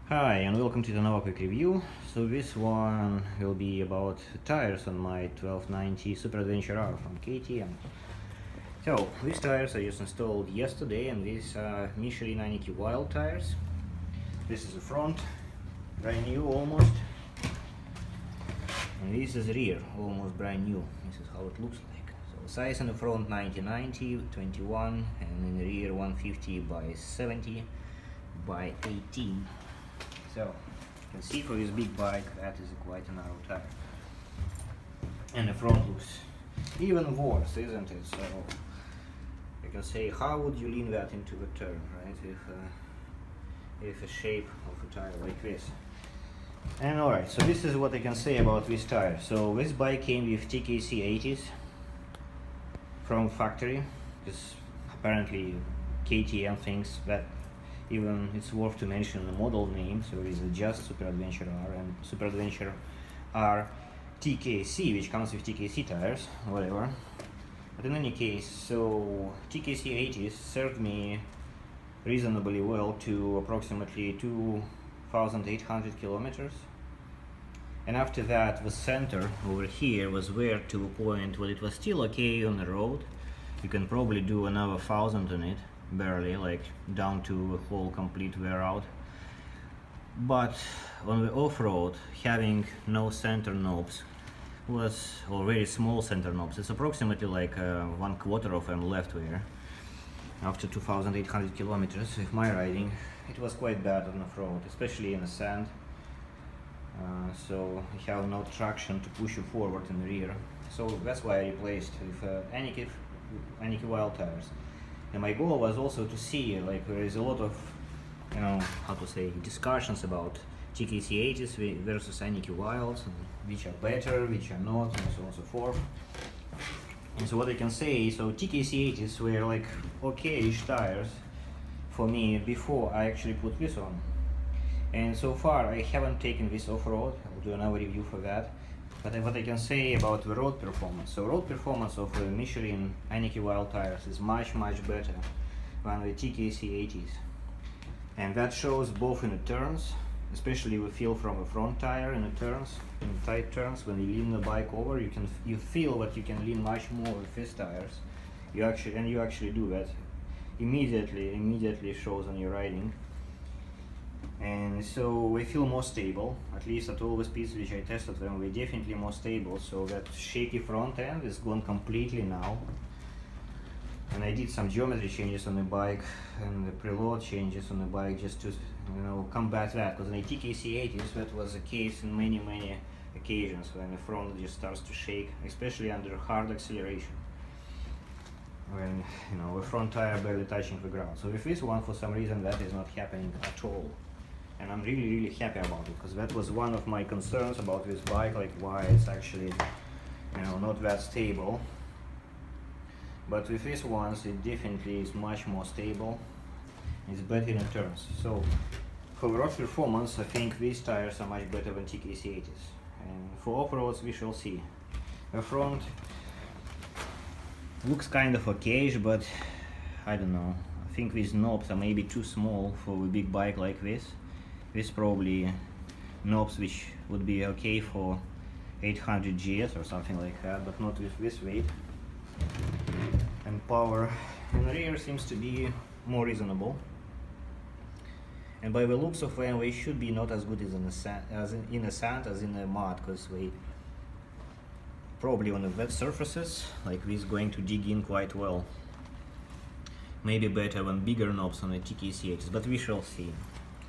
Hi and welcome to another quick review. So this one will be about tires on my 1290 Super Adventure R from KTM. So these tires I just installed yesterday, and these are Michelin Anakee Wild tires. This is the front, brand new almost, and this is the rear, almost brand new. This is how it looks like. So the size in the front 90/90 21, and in the rear 150 by 70 by 18. So you can see for this big bike that is quite a narrow tire, and the front looks even worse, isn't it? So you can say, how would you lean that into the turn, right? If a shape of a tire like this. And alright, so this is what I can say about this tire. So this bike came with TKC80s from factory, because apparently KTM thinks that even it's worth to mention the model name. So it's just Super Adventure R and Super Adventure R TKC, which comes with TKC tires, whatever. But in any case, so TKC80s served me reasonably well to approximately 2,800 kilometers. And after that, the center over here was wear to a point where it was still okay on the road. You can probably do another 1,000 on it, barely, like down to a whole complete wear out. But on the off-road, having no center knobs was, or very small center knobs, it's approximately like 1/4 of them left wear. After 2,800 kilometers with my riding, it was quite bad on off-road, especially in the sand. So I have no traction to push you forward in the rear. So that's why I replaced with Anakee Wild tires. And my goal was also to see, like, there is a lot of, how to say, discussions about TKC80s versus Anakee Wilds, which are better, which are not, and so on and so forth. And so what I can say, so TKC80s were like okay-ish tires for me before I actually put this on. And so far I haven't taken this off-road. I'll do another review for that. But what I can say about the road performance. So road performance of the Michelin Anakee Wild tires is much better than the TKC80s. And that shows both in the turns, especially we feel from a front tire in the turns, in tight turns, when you lean the bike over, you feel that you can lean much more with these tires. You actually do that. Immediately shows on your riding. And so we feel more stable, at least at all the speeds which I tested them, we're definitely more stable. So that shaky front end is gone completely now. And I did some geometry changes on the bike and the preload changes on the bike just to combat that, because in the TKC80s that was the case in many occasions when the front just starts to shake, especially under hard acceleration, when the front tire barely touching the ground. So with this one, for some reason, that is not happening at all. And I'm really happy about it, because that was one of my concerns about this bike, like why it's actually not that stable. But with these ones, it definitely is much more stable. It's better in the turns. So for road performance, I think these tires are much better than TKC80s. And for off-roads, we shall see. The front looks kind of okay, but I don't know. I think these knobs are maybe too small for a big bike like this. This probably knobs which would be okay for 800 GS or something like that, but not with this weight. And power in the rear seems to be more reasonable. And by the looks of them, they should be not as good as in the sand as in the mud, because they probably on the wet surfaces like this going to dig in quite well. Maybe better than bigger knobs on the TKC80s, but we shall see.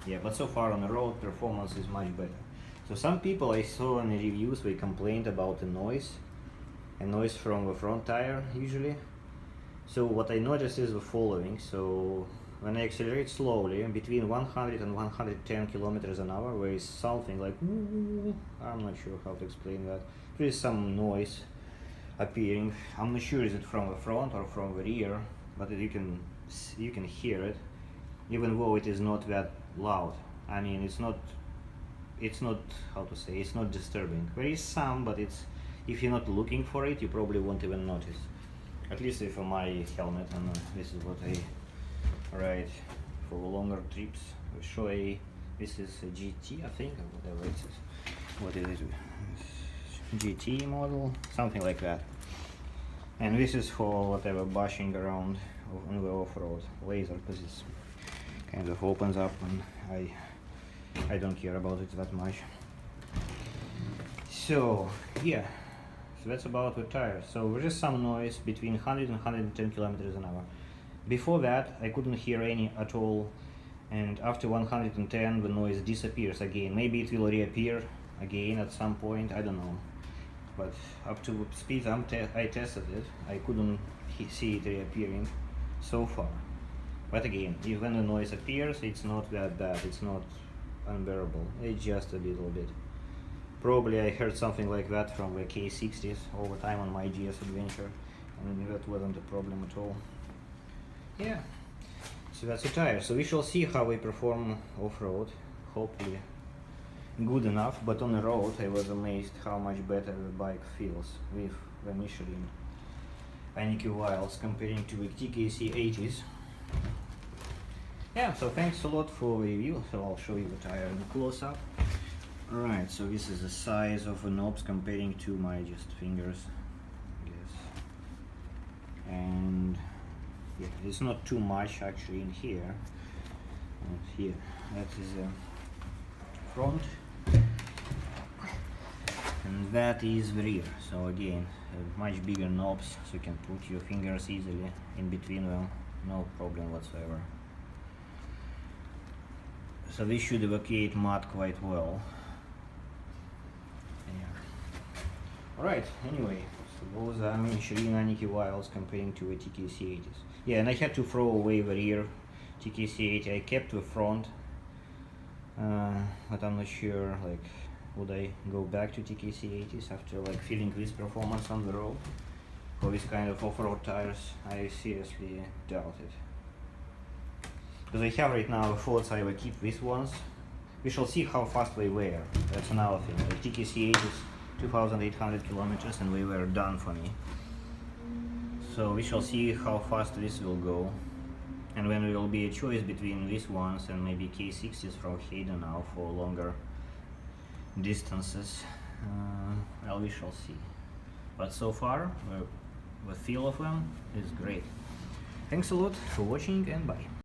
Yeah, but so far on the road, performance is much better. So some people I saw in the reviews, they complained about the noise, and noise from the front tire usually. So what I noticed is the following. So when I accelerate slowly, between 100 and 110 kilometers an hour, there is something like, I'm not sure how to explain that. There is some noise appearing. I'm not sure is it from the front or from the rear, but you can hear it, even though it is not that loud. I mean, it's not how to say, it's not disturbing. There is some, but if you're not looking for it, you probably won't even notice. At least for my helmet, and this is what I ride for longer trips. We show a This is a GT, I think, or whatever it is. What is it? GT model, something like that. And this is for whatever bashing around on the off-road laser, because it kind of opens up, and I don't care about it that much. So yeah, so that's about the tires. So there is some noise between 100 and 110 kilometers an hour. Before that, I couldn't hear any at all, and after 110 the noise disappears again. Maybe it will reappear again at some point, I don't know. But up to speed I tested it, I couldn't see it reappearing so far. But again, if when the noise appears, it's not that bad, it's not unbearable, it's just a little bit. Probably I heard something like that from the K60s over time on my GS adventure, and that wasn't a problem at all. Yeah, so that's a tire. So we shall see how we perform off-road, hopefully good enough, but on the road I was amazed how much better the bike feels with the Michelin Anakee Wilds comparing to the TKC80s. Yeah, so thanks a lot for the review. So I'll show you the tire in close-up. Alright, so this is the size of the knobs comparing to my just fingers, yes. And yeah, it's not too much actually in here. And here, that is the front, and that is the rear. So again, much bigger knobs, so you can put your fingers easily in between them, no problem whatsoever. So this should evacuate mud quite well. Alright, anyway, so those are Michelin Anakee Wilds comparing to the TKC80s. Yeah, and I had to throw away the rear TKC80. I kept the front, but I'm not sure, like, would I go back to TKC80s after like feeling this performance on the road for this kind of off-road tires? I seriously doubt it. Because I have right now thoughts I will keep these ones. We shall see how fast they wear. That's another thing. The TKC80s 2,800 kilometers and we were done for me. So we shall see how fast this will go, and when there will be a choice between these ones and maybe K60s from Hayden now for longer distances, well, we shall see. But so far the feel of them is great. Thanks a lot for watching, and bye.